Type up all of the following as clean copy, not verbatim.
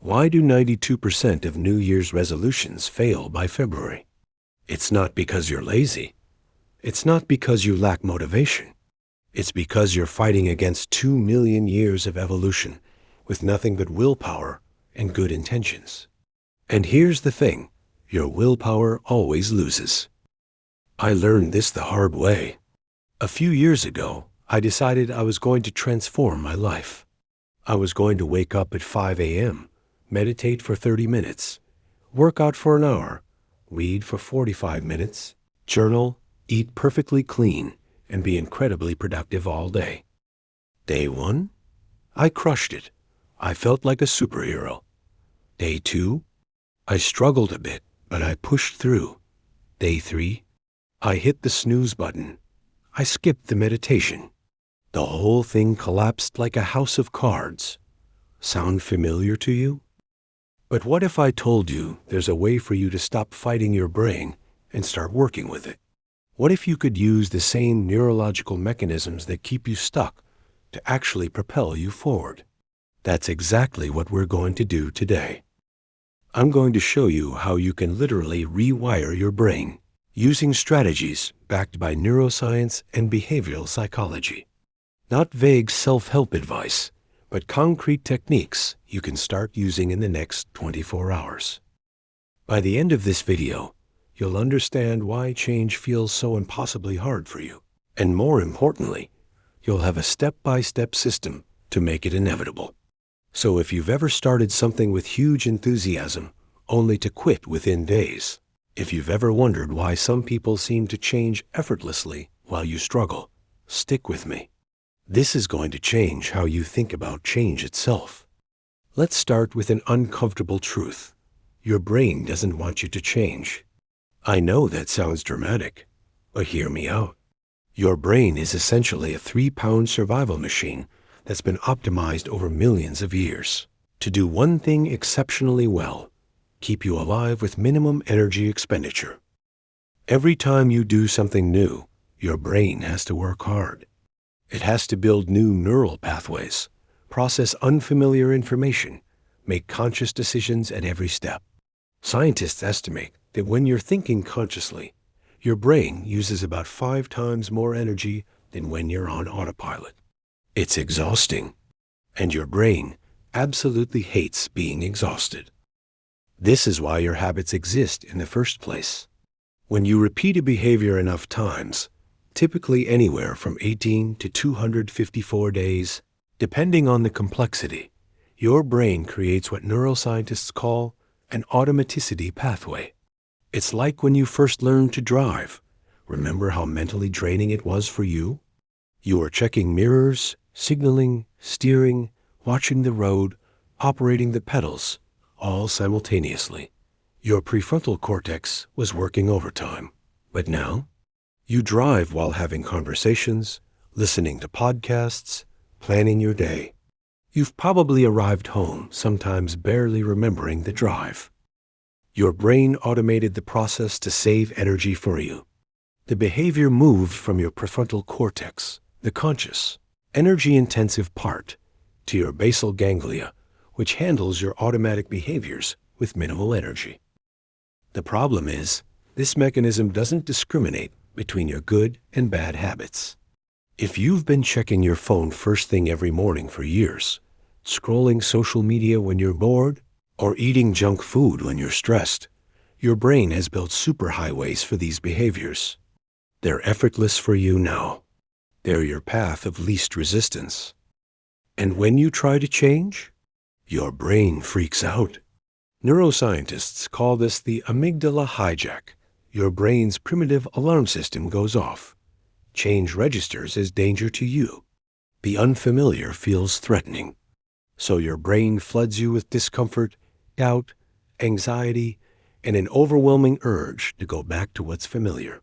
Why do 92% of New Year's resolutions fail by February? It's not because you're lazy. It's not because you lack motivation. It's because you're fighting against 2 million years of evolution with nothing but willpower and good intentions. And here's the thing, your willpower always loses. I learned this the hard way. A few years ago, I decided I was going to transform my life. I was going to wake up at 5 a.m., meditate for 30 minutes, work out for an hour, read for 45 minutes, journal, eat perfectly clean, and be incredibly productive all day. Day 1, I crushed it. I felt like a superhero. Day 2, I struggled a bit, but I pushed through. Day 3, I hit the snooze button. I skipped the meditation. The whole thing collapsed like a house of cards. Sound familiar to you? But what if I told you there's a way for you to stop fighting your brain and start working with it? What if you could use the same neurological mechanisms that keep you stuck to actually propel you forward? That's exactly what we're going to do today. I'm going to show you how you can literally rewire your brain using strategies backed by neuroscience and behavioral psychology. Not vague self-help advice, but concrete techniques you can start using in the next 24 hours. By the end of this video, you'll understand why change feels so impossibly hard for you. And more importantly, you'll have a step-by-step system to make it inevitable. So if you've ever started something with huge enthusiasm, only to quit within days, if you've ever wondered why some people seem to change effortlessly while you struggle, stick with me. This is going to change how you think about change itself. Let's start with an uncomfortable truth. Your brain doesn't want you to change. I know that sounds dramatic, but hear me out. Your brain is essentially a 3-pound survival machine that's been optimized over millions of years to do one thing exceptionally well: keep you alive with minimum energy expenditure. Every time you do something new, your brain has to work hard. It has to build new neural pathways, process unfamiliar information, make conscious decisions at every step. Scientists estimate that when you're thinking consciously, your brain uses about 5 times more energy than when you're on autopilot. It's exhausting, and your brain absolutely hates being exhausted. This is why your habits exist in the first place. When you repeat a behavior enough times, typically anywhere from 18 to 254 days, depending on the complexity, your brain creates what neuroscientists call an automaticity pathway. It's like when you first learned to drive. Remember how mentally draining it was for you? You were checking mirrors, signaling, steering, watching the road, operating the pedals, all simultaneously. Your prefrontal cortex was working overtime. But now, you drive while having conversations, listening to podcasts, planning your day. You've probably arrived home, sometimes barely remembering the drive. Your brain automated the process to save energy for you. The behavior moved from your prefrontal cortex, the conscious, energy-intensive part, to your basal ganglia, which handles your automatic behaviors with minimal energy. The problem is, this mechanism doesn't discriminate between your good and bad habits. If you've been checking your phone first thing every morning for years, scrolling social media when you're bored, or eating junk food when you're stressed, your brain has built superhighways for these behaviors. They're effortless for you now. They're your path of least resistance. And when you try to change, your brain freaks out. Neuroscientists call this the amygdala hijack. Your brain's primitive alarm system goes off. Change registers as danger to you. The unfamiliar feels threatening. So your brain floods you with discomfort, doubt, anxiety, and an overwhelming urge to go back to what's familiar.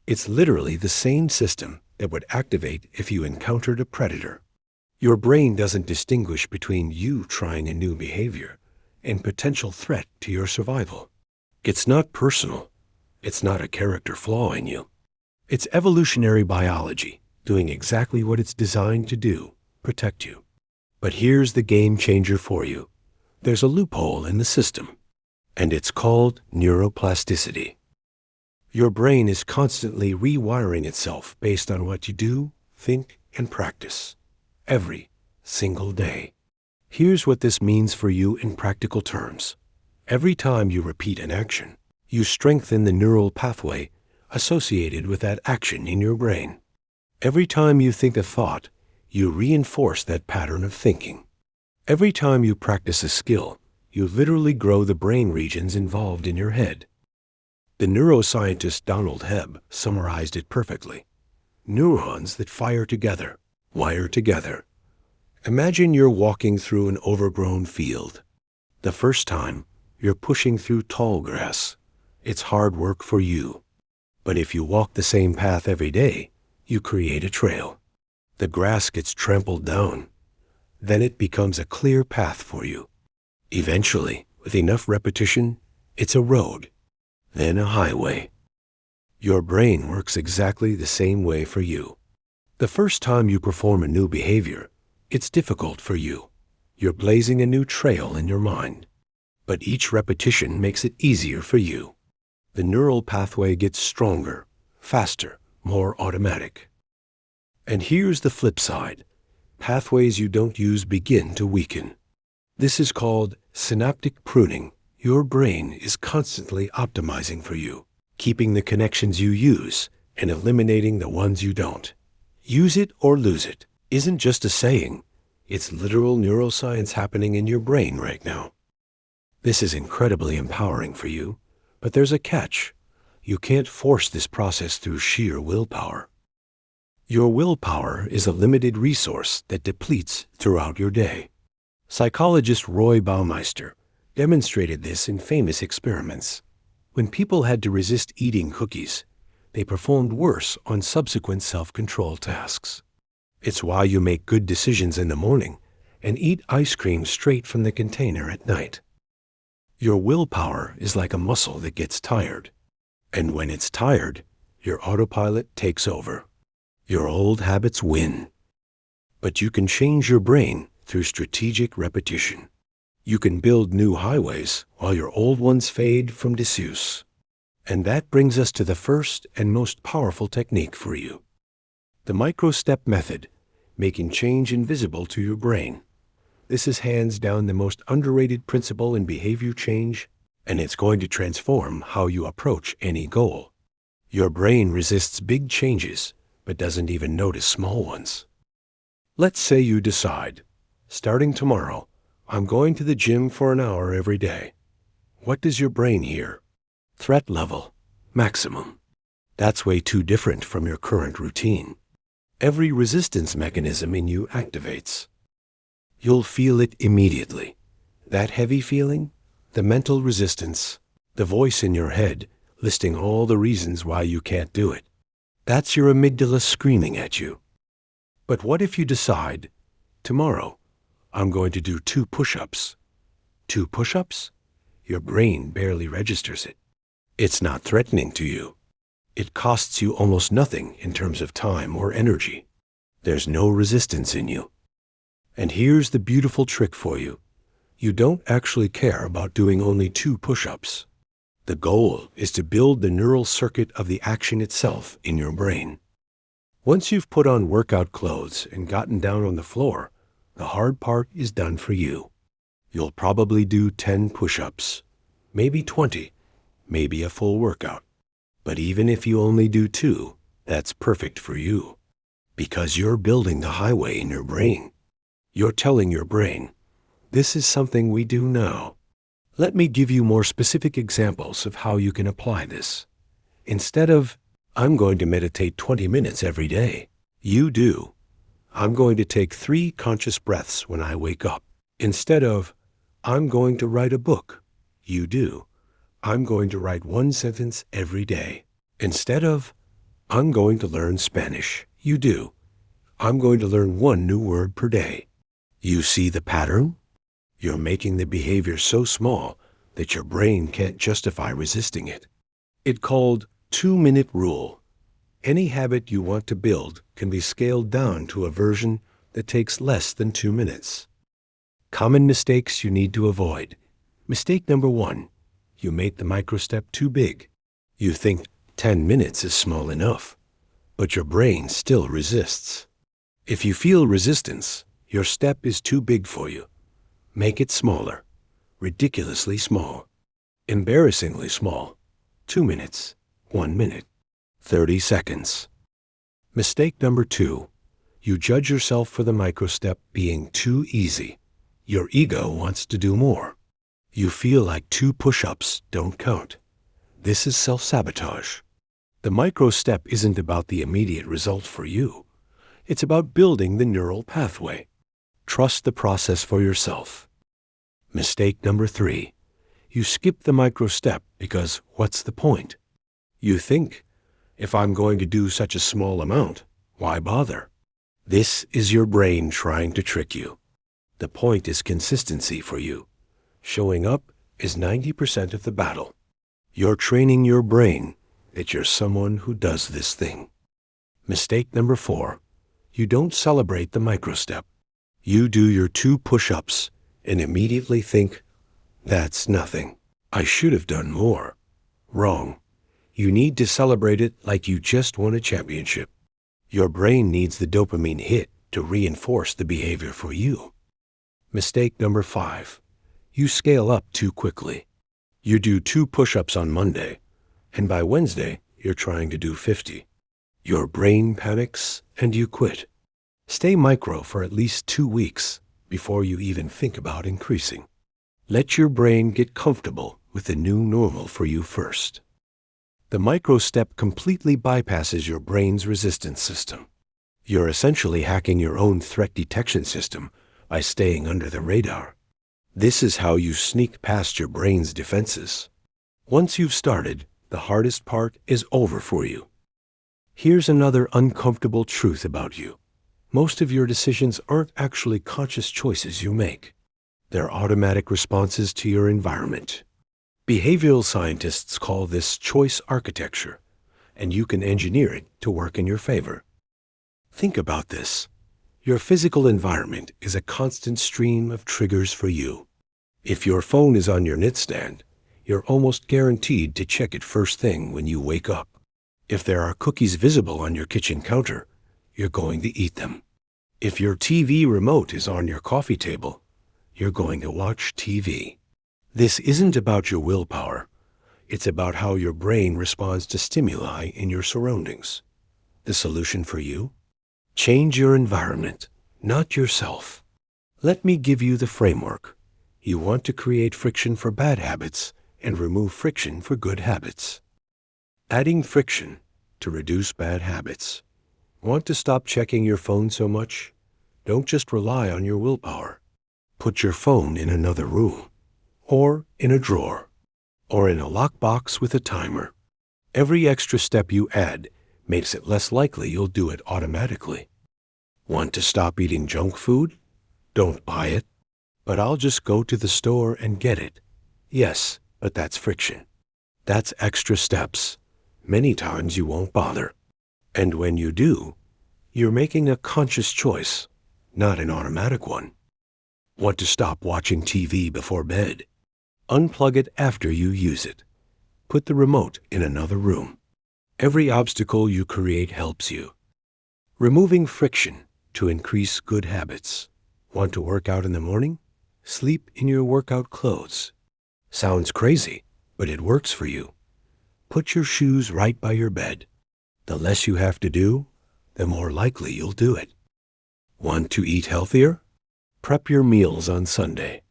It's literally the same system that would activate if you encountered a predator. Your brain doesn't distinguish between you trying a new behavior and potential threat to your survival. It's not personal. It's not a character flaw in you. It's evolutionary biology doing exactly what it's designed to do, protect you. But here's the game changer for you. There's a loophole in the system, and it's called neuroplasticity. Your brain is constantly rewiring itself based on what you do, think, and practice every single day. Here's what this means for you in practical terms. Every time you repeat an action, you strengthen the neural pathway associated with that action in your brain. Every time you think a thought, you reinforce that pattern of thinking. Every time you practice a skill, you literally grow the brain regions involved in your head. The neuroscientist Donald Hebb summarized it perfectly. Neurons that fire together, wire together. Imagine you're walking through an overgrown field. The first time, you're pushing through tall grass. It's hard work for you. But if you walk the same path every day, you create a trail. The grass gets trampled down. Then it becomes a clear path for you. Eventually, with enough repetition, it's a road, then a highway. Your brain works exactly the same way for you. The first time you perform a new behavior, it's difficult for you. You're blazing a new trail in your mind. But each repetition makes it easier for you. The neural pathway gets stronger, faster, more automatic. And here's the flip side. Pathways you don't use begin to weaken. This is called synaptic pruning. Your brain is constantly optimizing for you, keeping the connections you use and eliminating the ones you don't. Use it or lose it isn't just a saying. It's literal neuroscience happening in your brain right now. This is incredibly empowering for you, but there's a catch. You can't force this process through sheer willpower. Your willpower is a limited resource that depletes throughout your day. Psychologist Roy Baumeister demonstrated this in famous experiments. When people had to resist eating cookies, they performed worse on subsequent self-control tasks. It's why you make good decisions in the morning and eat ice cream straight from the container at night. Your willpower is like a muscle that gets tired. And when it's tired, your autopilot takes over. Your old habits win. But you can change your brain through strategic repetition. You can build new highways while your old ones fade from disuse. And that brings us to the first and most powerful technique for you. The micro-step method, making change invisible to your brain. This is hands down the most underrated principle in behavior change, and it's going to transform how you approach any goal. Your brain resists big changes, but doesn't even notice small ones. Let's say you decide, starting tomorrow, I'm going to the gym for an hour every day. What does your brain hear? Threat level, maximum. That's way too different from your current routine. Every resistance mechanism in you activates. You'll feel it immediately. That heavy feeling, the mental resistance, the voice in your head listing all the reasons why you can't do it. That's your amygdala screaming at you. But what if you decide, tomorrow, I'm going to do 2 push-ups. 2 push-ups? Your brain barely registers it. It's not threatening to you. It costs you almost nothing in terms of time or energy. There's no resistance in you. And here's the beautiful trick for you. You don't actually care about doing only 2 push-ups. The goal is to build the neural circuit of the action itself in your brain. Once you've put on workout clothes and gotten down on the floor, the hard part is done for you. You'll probably do 10 push-ups, maybe 20, maybe a full workout. But even if you only do 2, that's perfect for you, because you're building the highway in your brain. You're telling your brain, this is something we do now. Let me give you more specific examples of how you can apply this. Instead of, I'm going to meditate 20 minutes every day, you do, I'm going to take 3 conscious breaths when I wake up. Instead of, I'm going to write a book, you do, I'm going to write 1 sentence every day. Instead of, I'm going to learn Spanish, you do, I'm going to learn 1 new word per day. You see the pattern? You're making the behavior so small that your brain can't justify resisting it. It's called 2-minute rule. Any habit you want to build can be scaled down to a version that takes less than 2 minutes. Common mistakes you need to avoid. Mistake number 1. You made the microstep too big. You think 10 minutes is small enough, but your brain still resists. If you feel resistance, your step is too big for you. Make it smaller, ridiculously small, embarrassingly small. 2 minutes, 1 minute, 30 seconds. Mistake number 2. You judge yourself for the microstep being too easy. Your ego wants to do more. You feel like 2 push-ups don't count. This is self-sabotage. The microstep isn't about the immediate result for you. It's about building the neural pathway. Trust the process for yourself. Mistake number 3. You skip the microstep because what's the point? You think, if I'm going to do such a small amount, why bother? This is your brain trying to trick you. The point is consistency for you. Showing up is 90% of the battle. You're training your brain that you're someone who does this thing. Mistake number 4. You don't celebrate the microstep. You do your 2 push-ups and immediately think, that's nothing. I should have done more. Wrong. You need to celebrate it like you just won a championship. Your brain needs the dopamine hit to reinforce the behavior for you. Mistake number 5. You scale up too quickly. You do 2 push-ups on Monday, and by Wednesday, you're trying to do 50. Your brain panics, and you quit. Stay micro for at least 2 weeks before you even think about increasing. Let your brain get comfortable with the new normal for you first. The micro step completely bypasses your brain's resistance system. You're essentially hacking your own threat detection system by staying under the radar. This is how you sneak past your brain's defenses. Once you've started, the hardest part is over for you. Here's another uncomfortable truth about you. Most of your decisions aren't actually conscious choices you make. They're automatic responses to your environment. Behavioral scientists call this choice architecture, and you can engineer it to work in your favor. Think about this. Your physical environment is a constant stream of triggers for you. If your phone is on your nightstand, you're almost guaranteed to check it first thing when you wake up. If there are cookies visible on your kitchen counter, you're going to eat them. If your TV remote is on your coffee table, you're going to watch TV. This isn't about your willpower. It's about how your brain responds to stimuli in your surroundings. The solution for you? Change your environment, not yourself. Let me give you the framework. You want to create friction for bad habits and remove friction for good habits. Adding friction to reduce bad habits. Want to stop checking your phone so much? Don't just rely on your willpower. Put your phone in another room, or in a drawer, or in a lockbox with a timer. Every extra step you add makes it less likely you'll do it automatically. Want to stop eating junk food? Don't buy it. But I'll just go to the store and get it. Yes, but that's friction. That's extra steps. Many times you won't bother. And when you do, you're making a conscious choice, not an automatic one. Want to stop watching TV before bed? Unplug it after you use it. Put the remote in another room. Every obstacle you create helps you. Removing friction to increase good habits. Want to work out in the morning? Sleep in your workout clothes. Sounds crazy, but it works for you. Put your shoes right by your bed. The less you have to do, the more likely you'll do it. Want to eat healthier? Prep your meals on Sunday.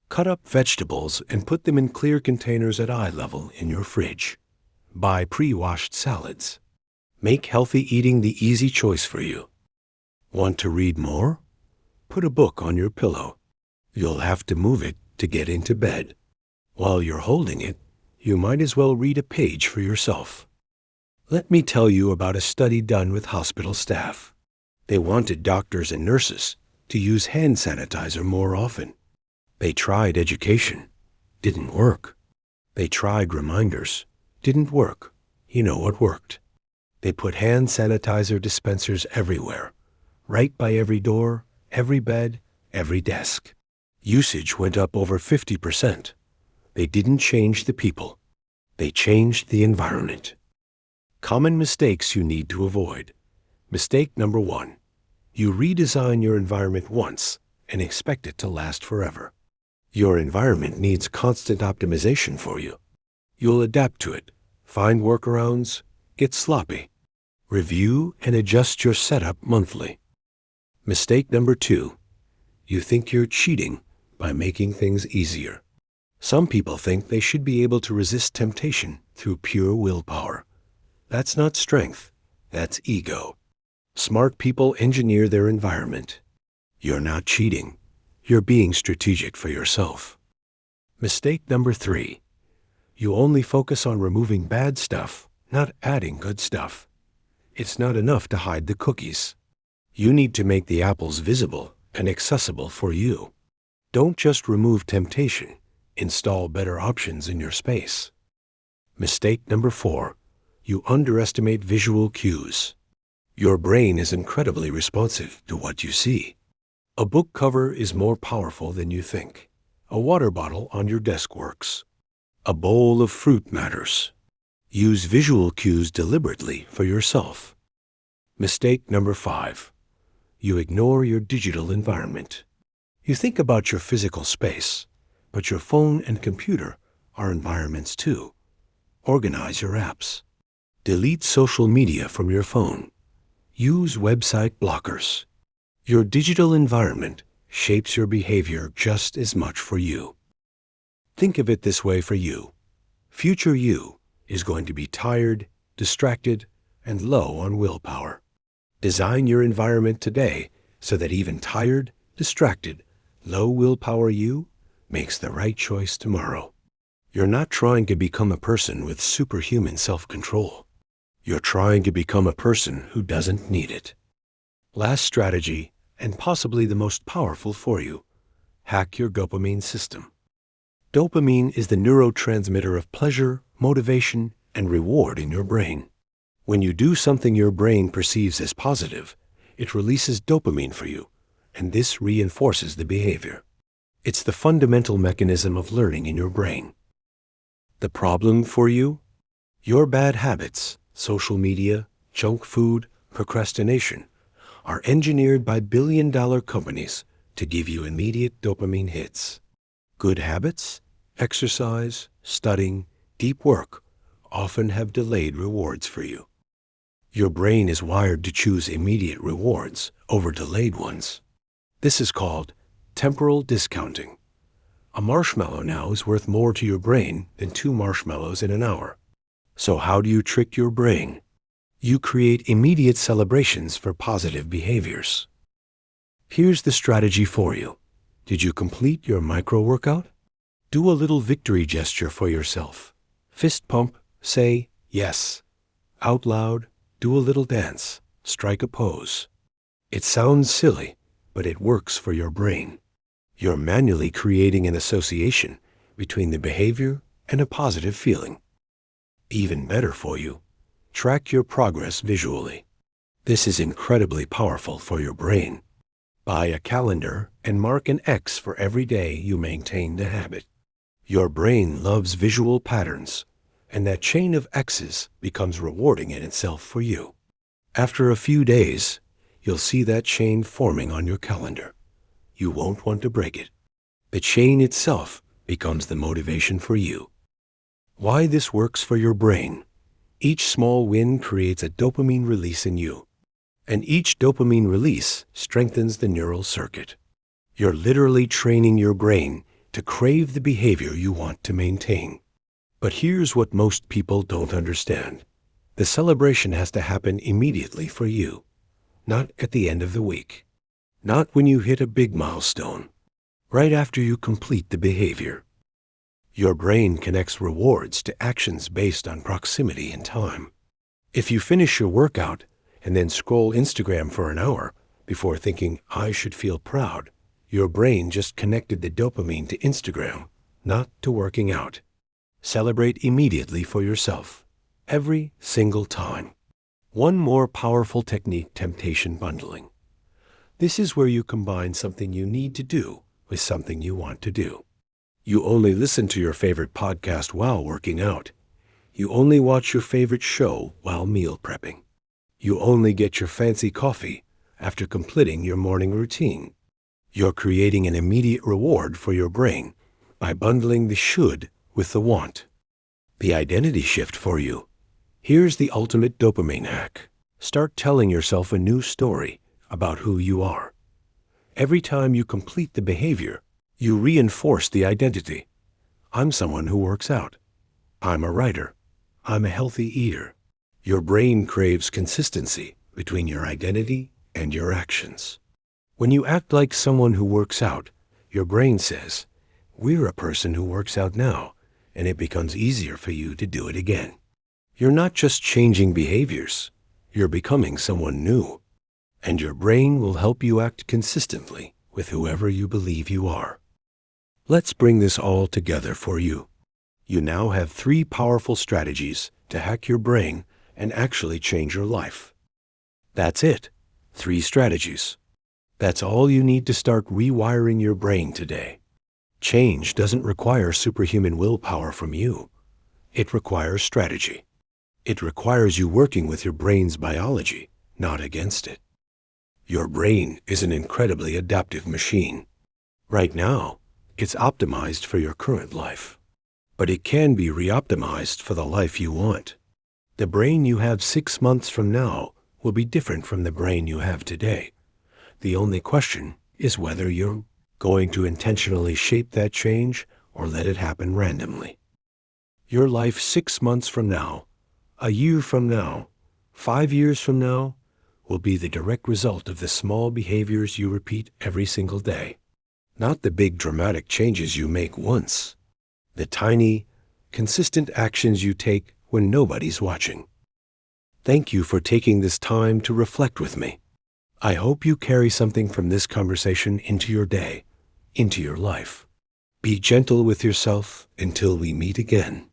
Cut up vegetables and put them in clear containers at eye level in your fridge. Buy pre-washed salads. Make healthy eating the easy choice for you. Want to read more? Put a book on your pillow. You'll have to move it to get into bed. While you're holding it, you might as well read a page for yourself. Let me tell you about a study done with hospital staff. They wanted doctors and nurses to use hand sanitizer more often. They tried education. Didn't work. They tried reminders. Didn't work. You know what worked. They put hand sanitizer dispensers everywhere, right by every door, every bed, every desk. Usage went up over 50%. They didn't change the people. They changed the environment. Common mistakes you need to avoid. Mistake number 1. You redesign your environment once and expect it to last forever. Your environment needs constant optimization for you. You'll adapt to it, find workarounds, get sloppy. Review and adjust your setup monthly. Mistake number 2. You think you're cheating by making things easier. Some people think they should be able to resist temptation through pure willpower. That's not strength, that's ego. Smart people engineer their environment. You're not cheating. You're being strategic for yourself. Mistake number 3. You only focus on removing bad stuff, not adding good stuff. It's not enough to hide the cookies. You need to make the apples visible and accessible for you. Don't just remove temptation. Install better options in your space. Mistake number 4. You underestimate visual cues. Your brain is incredibly responsive to what you see. A book cover is more powerful than you think. A water bottle on your desk works. A bowl of fruit matters. Use visual cues deliberately for yourself. Mistake number 5. You ignore your digital environment. You think about your physical space, but your phone and computer are environments too. Organize your apps. Delete social media from your phone. Use website blockers. Your digital environment shapes your behavior just as much for you. Think of it this way for you. Future you is going to be tired, distracted, and low on willpower. Design your environment today so that even tired, distracted, low willpower you makes the right choice tomorrow. You're not trying to become a person with superhuman self-control. You're trying to become a person who doesn't need it. Last strategy, and possibly the most powerful for you, hack your dopamine system. Dopamine is the neurotransmitter of pleasure, motivation, and reward in your brain. When you do something your brain perceives as positive, it releases dopamine for you, and this reinforces the behavior. It's the fundamental mechanism of learning in your brain. The problem for you? Your bad habits, social media, junk food, procrastination, are engineered by billion-dollar companies to give you immediate dopamine hits. Good habits, exercise, studying, deep work, often have delayed rewards for you. Your brain is wired to choose immediate rewards over delayed ones. This is called temporal discounting. A marshmallow now is worth more to your brain than 2 marshmallows in an hour. So how do you trick your brain? You create immediate celebrations for positive behaviors. Here's the strategy for you. Did you complete your micro-workout? Do a little victory gesture for yourself. Fist pump, say yes. Out loud, do a little dance, strike a pose. It sounds silly, but it works for your brain. You're manually creating an association between the behavior and a positive feeling. Even better for you, track your progress visually. This is incredibly powerful for your brain. Buy a calendar and mark an X for every day you maintain the habit. Your brain loves visual patterns, and that chain of X's becomes rewarding in itself for you. After a few days, you'll see that chain forming on your calendar. You won't want to break it. The chain itself becomes the motivation for you. Why this works for your brain? Each small win creates a dopamine release in you, and each dopamine release strengthens the neural circuit. You're literally training your brain to crave the behavior you want to maintain. But here's what most people don't understand. The celebration has to happen immediately for you, not at the end of the week, not when you hit a big milestone, right after you complete the behavior. Your brain connects rewards to actions based on proximity and time. If you finish your workout and then scroll Instagram for an hour before thinking, I should feel proud, your brain just connected the dopamine to Instagram, not to working out. Celebrate immediately for yourself, every single time. One more powerful technique, temptation bundling. This is where you combine something you need to do with something you want to do. You only listen to your favorite podcast while working out. You only watch your favorite show while meal prepping. You only get your fancy coffee after completing your morning routine. You're creating an immediate reward for your brain by bundling the should with the want. The identity shift for you. Here's the ultimate dopamine hack. Start telling yourself a new story about who you are. Every time you complete the behavior, you reinforce the identity. I'm someone who works out. I'm a writer. I'm a healthy eater. Your brain craves consistency between your identity and your actions. When you act like someone who works out, your brain says, "We're a person who works out now," and it becomes easier for you to do it again. You're not just changing behaviors, you're becoming someone new. And your brain will help you act consistently with whoever you believe you are. Let's bring this all together for you. You now have 3 powerful strategies to hack your brain and actually change your life. That's it. 3 strategies. That's all you need to start rewiring your brain today. Change doesn't require superhuman willpower from you. It requires strategy. It requires you working with your brain's biology, not against it. Your brain is an incredibly adaptive machine. Right now, it's optimized for your current life. But it can be re-optimized for the life you want. The brain you have 6 months from now will be different from the brain you have today. The only question is whether you're going to intentionally shape that change or let it happen randomly. Your life 6 months from now, a year from now, 5 years from now, will be the direct result of the small behaviors you repeat every single day. Not the big dramatic changes you make once. The tiny, consistent actions you take when nobody's watching. Thank you for taking this time to reflect with me. I hope you carry something from this conversation into your day, into your life. Be gentle with yourself until we meet again.